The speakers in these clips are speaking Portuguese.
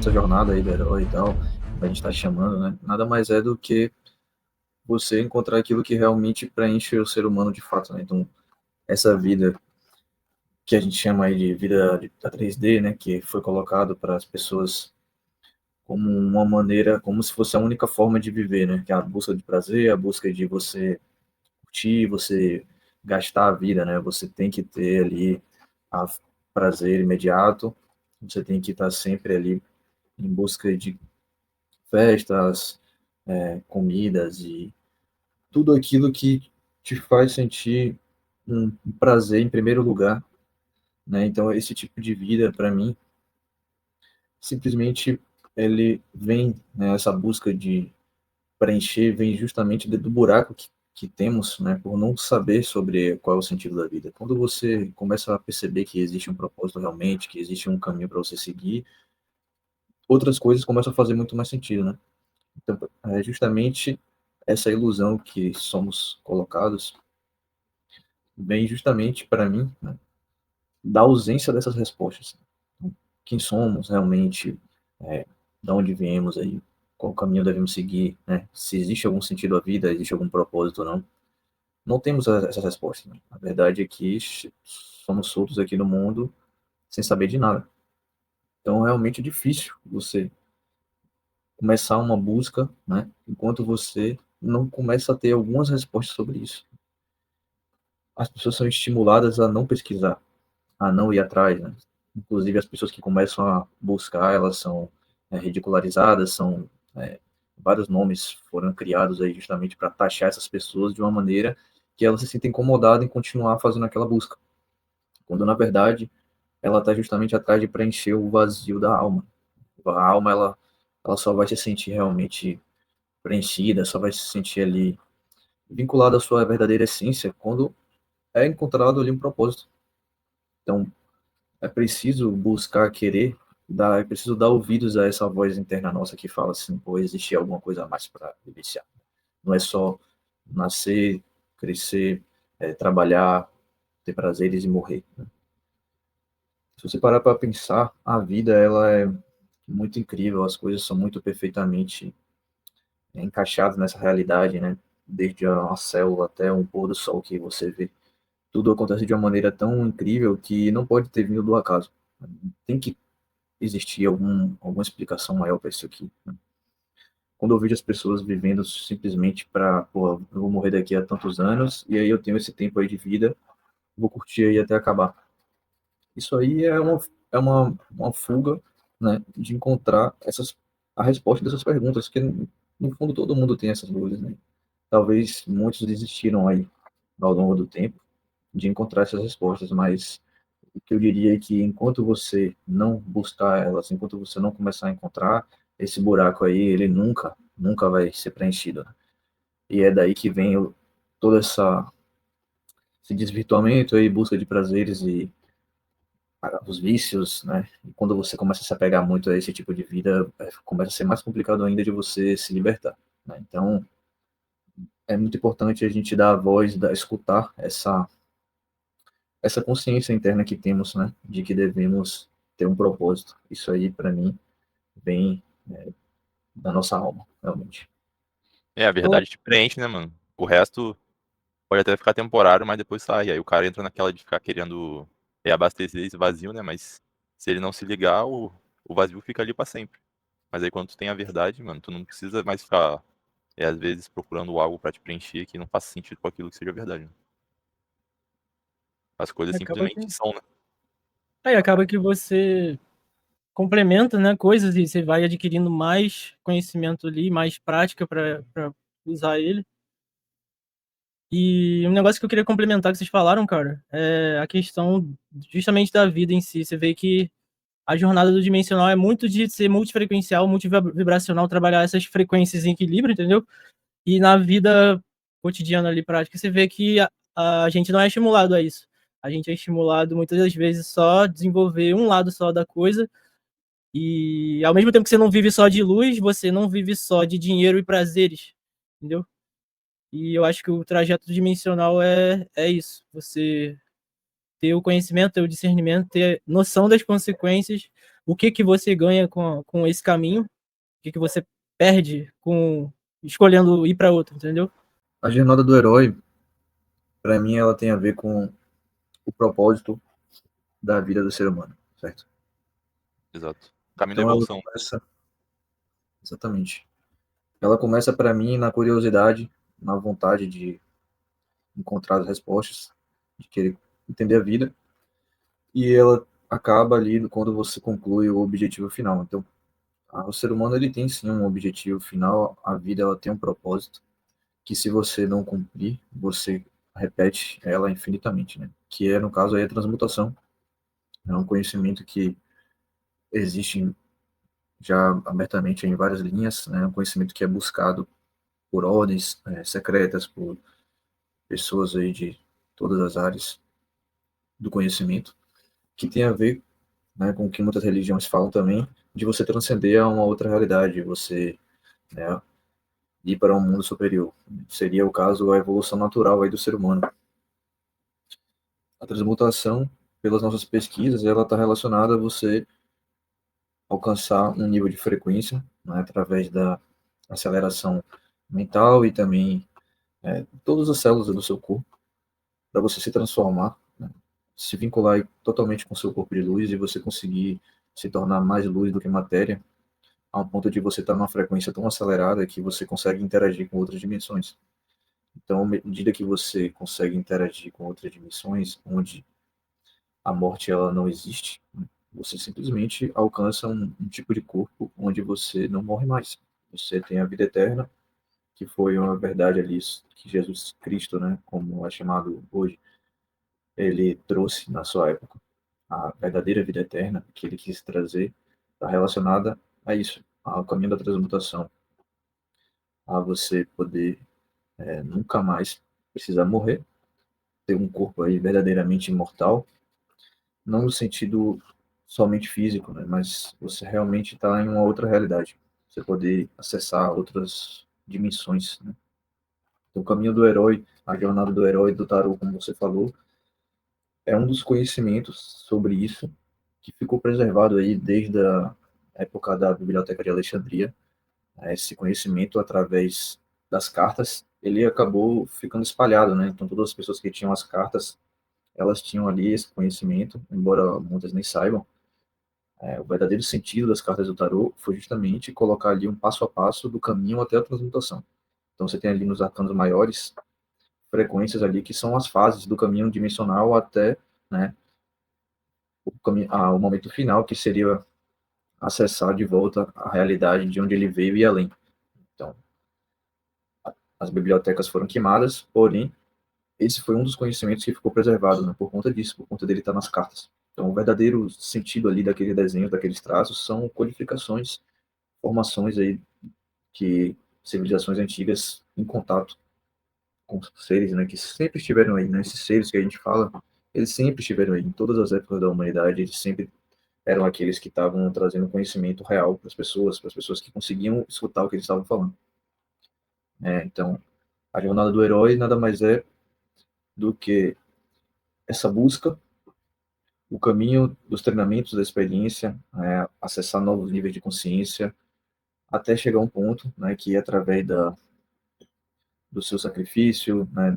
essa jornada aí do herói e tal, a gente está chamando, né? Nada mais é do que você encontrar aquilo que realmente preenche o ser humano de fato, né? Então, essa vida que a gente chama aí de vida da 3D, né? Que foi colocado para as pessoas como uma maneira, como se fosse a única forma de viver, né? Que é a busca de prazer, a busca de você curtir, você gastar a vida, né? Você tem que ter ali a prazer imediato, você tem que estar sempre ali em busca de festas, comidas e tudo aquilo que te faz sentir um prazer em primeiro lugar, né? Então esse tipo de vida para mim simplesmente ele vem, né, essa busca de preencher vem justamente do buraco que temos, né, por não saber sobre qual é o sentido da vida. Quando você começa a perceber que existe um propósito realmente, que existe um caminho para você seguir, outras coisas começam a fazer muito mais sentido, né? Então, é justamente essa ilusão que somos colocados vem justamente para mim, né, da ausência dessas respostas. Então, quem somos realmente, é, de onde viemos aí, qual caminho devemos seguir, né? Se existe algum sentido à vida, existe algum propósito ou não. Não temos essas respostas. Né? A verdade é que somos soltos aqui no mundo sem saber de nada. Então, é realmente difícil você começar uma busca, né? Enquanto você não começa a ter algumas respostas sobre isso. As pessoas são estimuladas a não pesquisar, a não ir atrás, né? Inclusive, as pessoas que começam a buscar, elas são ridicularizadas, são vários nomes foram criados aí justamente para taxar essas pessoas de uma maneira que elas se sentem incomodadas em continuar fazendo aquela busca, quando na verdade ela está justamente atrás de preencher o vazio da alma. A alma ela só vai se sentir realmente preenchida, só vai se sentir ali vinculada à sua verdadeira essência quando é encontrado ali um propósito. Então, é preciso buscar querer, é preciso dar ouvidos a essa voz interna nossa que fala assim, pô, existe alguma coisa a mais para vivenciar. Não é só nascer, crescer, trabalhar, ter prazeres e morrer. Né? Se você parar para pensar, a vida ela é muito incrível, as coisas são muito perfeitamente encaixadas nessa realidade, né? Desde a célula até um pôr do sol que você vê. Tudo acontece de uma maneira tão incrível que não pode ter vindo do acaso. Tem que existir alguma explicação maior para isso aqui. Né? Quando eu vejo as pessoas vivendo simplesmente para, pô, eu vou morrer daqui a tantos anos e aí eu tenho esse tempo aí de vida, vou curtir aí até acabar. Isso aí uma fuga, né, de encontrar a resposta dessas perguntas, que no fundo todo mundo tem essas dúvidas, né? Talvez muitos desistiram aí ao longo do tempo de encontrar essas respostas, mas o que eu diria é que enquanto você não buscar elas, enquanto você não começar a encontrar, esse buraco aí, ele nunca vai ser preenchido. Né? E é daí que vem todo esse desvirtuamento aí, busca de prazeres e os vícios, né? E quando você começa a se apegar muito a esse tipo de vida, começa a ser mais complicado ainda de você se libertar. Né? Então, é muito importante a gente dar a voz, escutar essa consciência interna que temos, né? De que devemos ter um propósito. Isso aí, para mim, vem da nossa alma, realmente. É, a Pô, verdade te preenche, né, mano? O resto pode até ficar temporário, mas depois sai. Aí o cara entra naquela de ficar querendo reabastecer esse vazio, né? Mas se ele não se ligar, o vazio fica ali pra sempre. Mas aí quando tu tem a verdade, mano, tu não precisa mais ficar, às vezes, procurando algo pra te preencher que não faça sentido com aquilo que seja verdade. Né? As coisas acaba que, simplesmente são, né? acaba que você complementa, né, coisas e você vai adquirindo mais conhecimento ali, mais prática para usar ele. E um negócio que eu queria complementar que vocês falaram, cara, é a questão justamente da vida em si. Você vê que a jornada do dimensional é muito de ser multifrequencial, multivibracional, trabalhar essas frequências em equilíbrio, entendeu? E na vida cotidiana ali, prática, você vê que a gente não é estimulado a isso. A gente é estimulado muitas das vezes só a desenvolver um lado só da coisa. E ao mesmo tempo que você não vive só de luz, você não vive só de dinheiro e prazeres, entendeu? E eu acho que o trajeto dimensional é isso. Você ter o conhecimento, ter o discernimento, ter noção das consequências o que que você ganha com esse caminho, o que que você perde com escolhendo ir para outro, entendeu? A jornada do herói, para mim, ela tem a ver com o propósito da vida do ser humano, certo? Exato. Caminho da Então ela evolução. começa, exatamente. Ela começa para mim na curiosidade, na vontade de encontrar as respostas, de querer entender a vida, e ela acaba ali quando você conclui o objetivo final. Então, o ser humano ele tem sim um objetivo final, a vida ela tem um propósito que se você não cumprir, você repete ela infinitamente, né? Que é no caso aí a transmutação. É um conhecimento que existe já abertamente em várias linhas, né? Um conhecimento que é buscado por ordens secretas, por pessoas aí de todas as áreas do conhecimento, que tem a ver, né, com o que muitas religiões falam também, de você transcender a uma outra realidade, você, né, ir para um mundo superior. Seria o caso a evolução natural aí do ser humano. A transmutação, pelas nossas pesquisas, ela está relacionada a você alcançar um nível de frequência, né, através da aceleração mental e também todas as células do seu corpo, para você se transformar, né, se vincular totalmente com o seu corpo de luz e você conseguir se tornar mais luz do que matéria, a um ponto de você estar numa frequência tão acelerada que você consegue interagir com outras dimensões. Então, à medida que você consegue interagir com outras dimensões, onde a morte ela não existe, né, você simplesmente alcança um tipo de corpo onde você não morre mais. Você tem a vida eterna, que foi uma verdade ali que Jesus Cristo, né, como é chamado hoje, ele trouxe na sua época. A verdadeira vida eterna que ele quis trazer está relacionada a isso, ao caminho da transmutação, a você poder nunca mais precisar morrer, ter um corpo aí verdadeiramente imortal, não no sentido somente físico, né, mas você realmente está em uma outra realidade, você poder acessar outras dimensões, né? Então, o caminho do herói, a jornada do herói do tarô, como você falou, é um dos conhecimentos sobre isso que ficou preservado aí desde a época da Biblioteca de Alexandria. Esse conhecimento através das cartas, ele acabou ficando espalhado, né? Então todas as pessoas que tinham as cartas, elas tinham ali esse conhecimento, embora muitas nem saibam. O verdadeiro sentido das cartas do tarô foi justamente colocar ali um passo a passo do caminho até a transmutação. Então você tem ali nos arcanos maiores frequências ali que são as fases do caminho dimensional até, né, o momento final, que seria acessar de volta a realidade de onde ele veio e além. Então, as bibliotecas foram queimadas, porém, esse foi um dos conhecimentos que ficou preservado, né, por conta disso, por conta dele estar nas cartas. Então, o verdadeiro sentido ali daquele desenho, daqueles traços, são codificações, formações aí que civilizações antigas em contato com seres, né, que sempre estiveram aí, né, esses seres que a gente fala, eles sempre estiveram aí, em todas as épocas da humanidade, eles sempre eram aqueles que estavam trazendo conhecimento real para as pessoas que conseguiam escutar o que eles estavam falando. Então, a jornada do herói nada mais é do que essa busca, o caminho dos treinamentos, da experiência, acessar novos níveis de consciência, até chegar a um ponto, né, que através do seu sacrifício, né,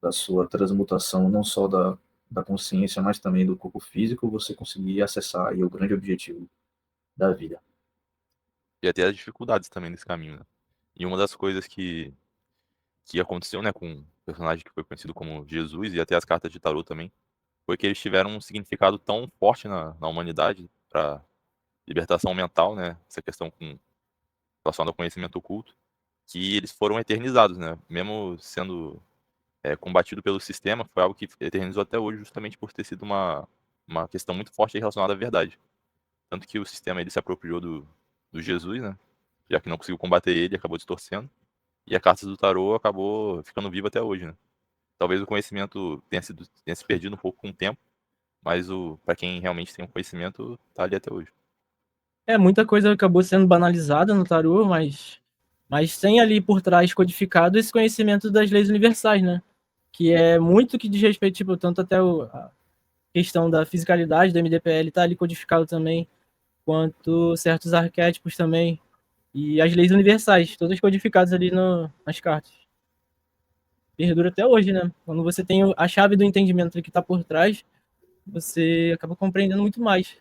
da sua transmutação, não só da consciência, mas também do corpo físico, você conseguir acessar aí o grande objetivo da vida. E até as dificuldades também nesse caminho, né? E uma das coisas que aconteceu, né, com o personagem que foi conhecido como Jesus e até as cartas de tarô também, foi que eles tiveram um significado tão forte na humanidade para libertação mental, né? Essa questão com relação ao conhecimento oculto, que eles foram eternizados, né? Mesmo sendo combatido pelo sistema, foi algo que eternizou até hoje, justamente por ter sido uma questão muito forte relacionada à verdade. Tanto que o sistema ele se apropriou do Jesus, né? Já que não conseguiu combater ele, acabou distorcendo. E a carta do tarô acabou ficando viva até hoje, né? Talvez o conhecimento tenha se perdido um pouco com o tempo, mas para quem realmente tem um conhecimento, tá ali até hoje. Muita coisa acabou sendo banalizada no tarô, mas tem ali por trás codificado esse conhecimento das leis universais, né? Que é muito que diz respeito, tipo, tanto até a questão da fisicalidade da MDPL tá ali codificado também. quanto certos arquétipos também, e as leis universais, todas codificadas ali nas cartas. Perdura até hoje, né? Quando você tem a chave do entendimento que está por trás, você acaba compreendendo muito mais.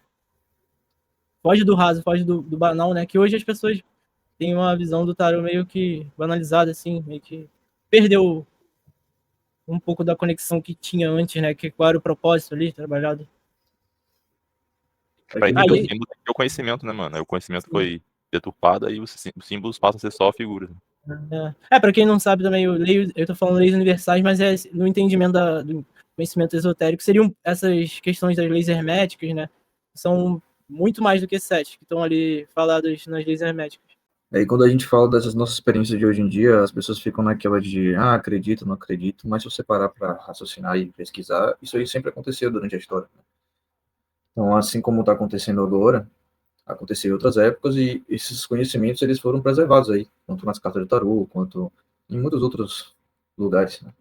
Foge do raso, foge do banal, né? Que hoje as pessoas têm uma visão do tarô meio que banalizada, assim, meio que perdeu um pouco da conexão que tinha antes, né? Que qual era o propósito ali, trabalhado. Pra entender o Aí, símbolo tem que ter o conhecimento, né, mano? Aí o conhecimento foi deturpado, aí os símbolos passam a ser só figuras. para quem não sabe também, eu tô falando leis universais, mas é no entendimento do conhecimento esotérico, seriam essas questões das leis herméticas, né? São muito mais do que 7, que estão ali faladas nas leis herméticas. Aí quando a gente fala dessas nossas experiências de hoje em dia, as pessoas ficam naquela de, acredito, não acredito, mas se você parar para raciocinar e pesquisar, isso aí sempre aconteceu durante a história. Então, assim como está acontecendo agora, aconteceu em outras épocas e esses conhecimentos eles foram preservados aí, tanto nas cartas de tarô, quanto em muitos outros lugares, né?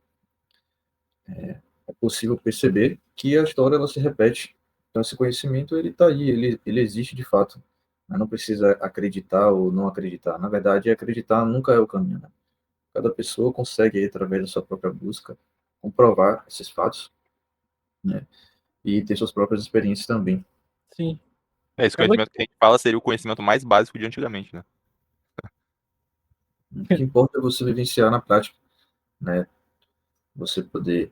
É possível perceber que a história ela se repete. Então, esse conhecimento ele está aí, ele existe de fato. Mas não precisa acreditar ou não acreditar. Na verdade, acreditar nunca é o caminho, né? Cada pessoa consegue, através da sua própria busca, comprovar esses fatos, né? E ter suas próprias experiências também. Sim. Esse conhecimento que a gente fala seria o conhecimento mais básico de antigamente, né? O que importa é você vivenciar na prática, né? Você poder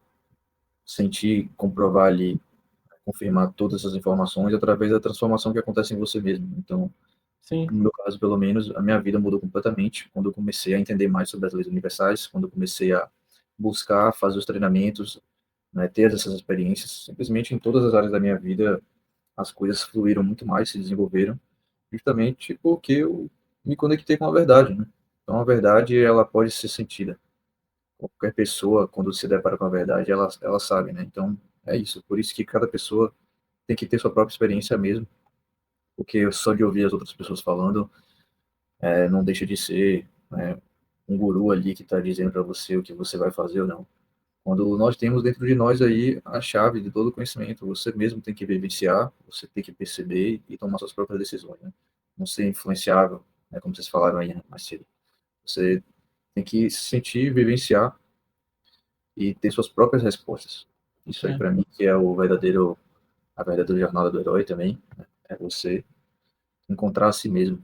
sentir, comprovar ali, confirmar todas essas informações através da transformação que acontece em você mesmo. Então, Sim. no meu caso, pelo menos, a minha vida mudou completamente quando eu comecei a entender mais sobre as leis universais, quando eu comecei a buscar fazer os treinamentos, né, ter essas experiências. Simplesmente em todas as áreas da minha vida, as coisas fluíram muito mais, se desenvolveram, justamente porque eu me conectei com a verdade, né? Então, a verdade, ela pode ser sentida. Qualquer pessoa, quando se depara com a verdade, ela sabe, né? Então, é isso. Por isso que cada pessoa tem que ter sua própria experiência mesmo, porque só de ouvir as outras pessoas falando, não deixa de ser, né, um guru ali que está dizendo para você o que você vai fazer ou não. Quando nós temos dentro de nós aí a chave de todo o conhecimento, você mesmo tem que vivenciar, você tem que perceber e tomar suas próprias decisões, né? Não ser influenciável, né, como vocês falaram aí mais cedo. Você tem que se sentir, vivenciar e ter suas próprias respostas. Isso aí, para mim, que é a verdadeira jornada do herói também, né? É você encontrar a si mesmo.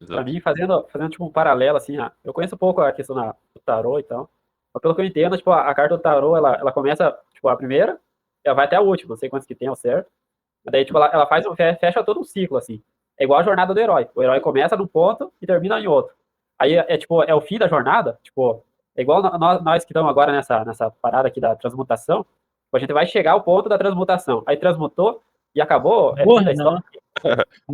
Pra mim, fazendo tipo um paralelo, assim, eu conheço um pouco a questão do tarô e tal, mas pelo que eu entendo, tipo, a carta do tarô, ela começa, tipo, a primeira, ela vai até a última, não sei quantos que tem ao certo, mas daí, tipo, ela fecha todo um ciclo, assim. É igual a jornada do herói. O herói começa num ponto e termina em outro. Aí, tipo, é o fim da jornada, tipo, é igual nós que estamos agora nessa parada aqui da transmutação, tipo, a gente vai chegar ao ponto da transmutação. Aí transmutou e acabou, é fim da história.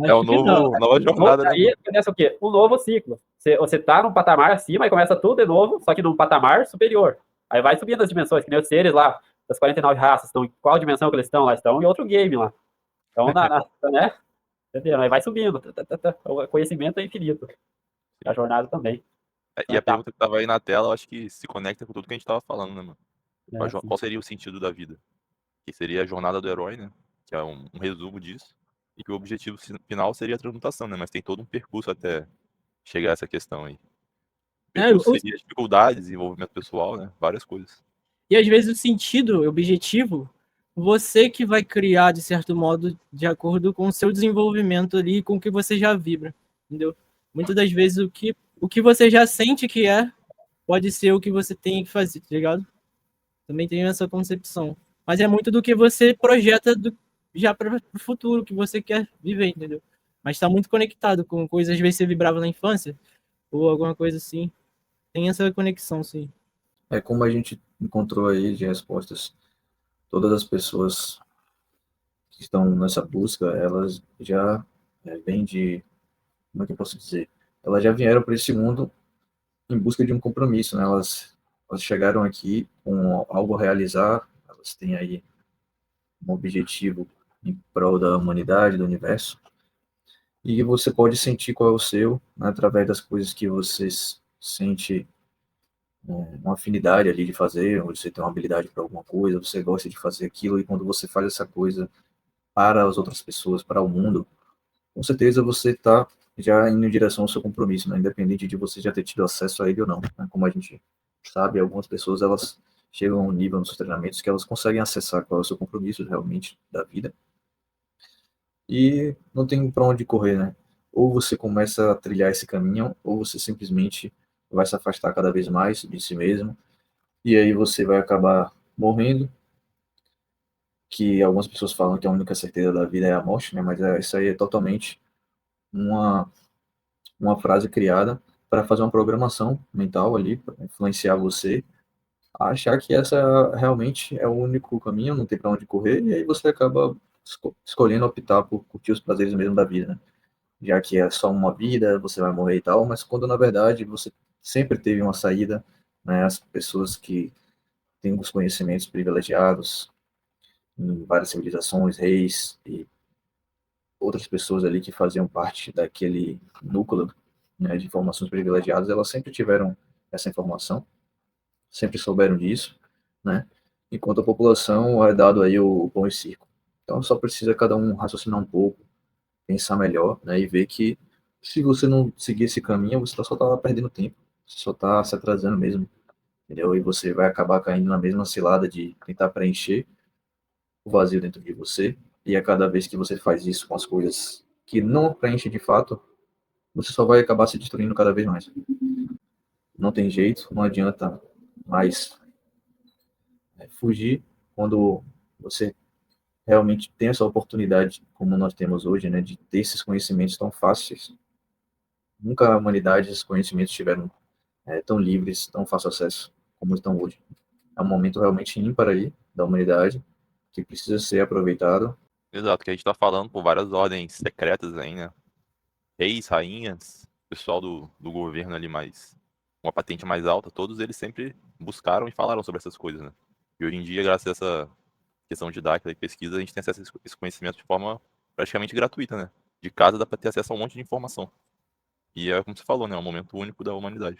É o nova jornada, né? Aí começa o quê? Um novo ciclo. Você tá num patamar acima e começa tudo de novo, só que num patamar superior. Aí vai subindo as dimensões, que nem os seres lá, das 49 raças, estão em qual dimensão que eles estão lá? Estão em outro game lá. Então, né? Entendeu? Aí vai subindo. O conhecimento é infinito. A jornada também. E a pergunta que tava aí na tela, eu acho que se conecta com tudo que a gente tava falando, né, mano? Qual seria o sentido da vida? Que seria a jornada do herói, né? Que é um resumo disso. E que o objetivo final seria a transmutação, né? Mas tem todo um percurso até chegar a essa questão aí. O percurso seria dificuldades, desenvolvimento pessoal, né? Várias coisas. E às vezes o sentido, o objetivo, você que vai criar, de certo modo, de acordo com o seu desenvolvimento ali, com o que você já vibra, entendeu? Muitas das vezes o que você já sente que pode ser o que você tem que fazer, tá ligado? Também tenho essa concepção. Mas é muito do que você projeta já para o futuro, que você quer viver, entendeu? Mas está muito conectado com coisas, às vezes você vibrava na infância, ou alguma coisa assim. Tem essa conexão, sim. É como a gente encontrou aí de respostas. Todas as pessoas que estão nessa busca, elas já vêm de, como é que eu posso dizer? Elas já vieram para esse mundo em busca de um compromisso, né? Elas chegaram aqui com algo a realizar, elas têm aí um objetivo em prol da humanidade, do universo, e você pode sentir qual é o seu, né, através das coisas que você sente uma afinidade ali de fazer, ou você tem uma habilidade para alguma coisa, você gosta de fazer aquilo, e quando você faz essa coisa para as outras pessoas, para o mundo, com certeza você está já indo em direção ao seu compromisso, né? Independente de você já ter tido acesso a ele ou não, né? Como a gente sabe, algumas pessoas elas chegam a um nível nos seus treinamentos que elas conseguem acessar qual é o seu compromisso realmente da vida e não tem para onde correr, né? Ou você começa a trilhar esse caminho, ou você simplesmente vai se afastar cada vez mais de si mesmo, e aí você vai acabar morrendo, que algumas pessoas falam que a única certeza da vida é a morte, né? Mas isso aí é totalmente uma, uma frase criada para fazer uma programação mental ali, para influenciar você a achar que essa realmente é o único caminho, não tem para onde correr, e aí você acaba escolhendo optar por curtir os prazeres mesmo da vida, né? Já que é só uma vida, você vai morrer e tal, mas quando na verdade você sempre teve uma saída, né? As pessoas que têm os conhecimentos privilegiados em várias civilizações, reis e outras pessoas ali que faziam parte daquele núcleo, né, de informações privilegiadas, elas sempre tiveram essa informação, sempre souberam disso, né? Enquanto a população é dado aí o pão e circo. Então só precisa cada um raciocinar um pouco, pensar melhor, né, e ver que se você não seguir esse caminho, você só está perdendo tempo, você só está se atrasando mesmo, entendeu? E você vai acabar caindo na mesma cilada de tentar preencher o vazio dentro de você, e a cada vez que você faz isso com as coisas que não preenchem de fato, você só vai acabar se destruindo cada vez mais. Não tem jeito, não adianta mais fugir quando você realmente tem essa oportunidade, como nós temos hoje, né, de ter esses conhecimentos tão fáceis. Nunca a humanidade, esses conhecimentos estiveram tão livres, tão fácil acesso como estão hoje. É um momento realmente ímpar aí da humanidade que precisa ser aproveitado. Exato, que a gente tá falando por várias ordens secretas aí, né? Reis, rainhas, pessoal do governo ali mais, uma patente mais alta, todos eles sempre buscaram e falaram sobre essas coisas, né? E hoje em dia, graças a essa questão didática e pesquisa, a gente tem acesso a esse conhecimento de forma praticamente gratuita, né? De casa dá pra ter acesso a um monte de informação. E é como você falou, né? É um momento único da humanidade.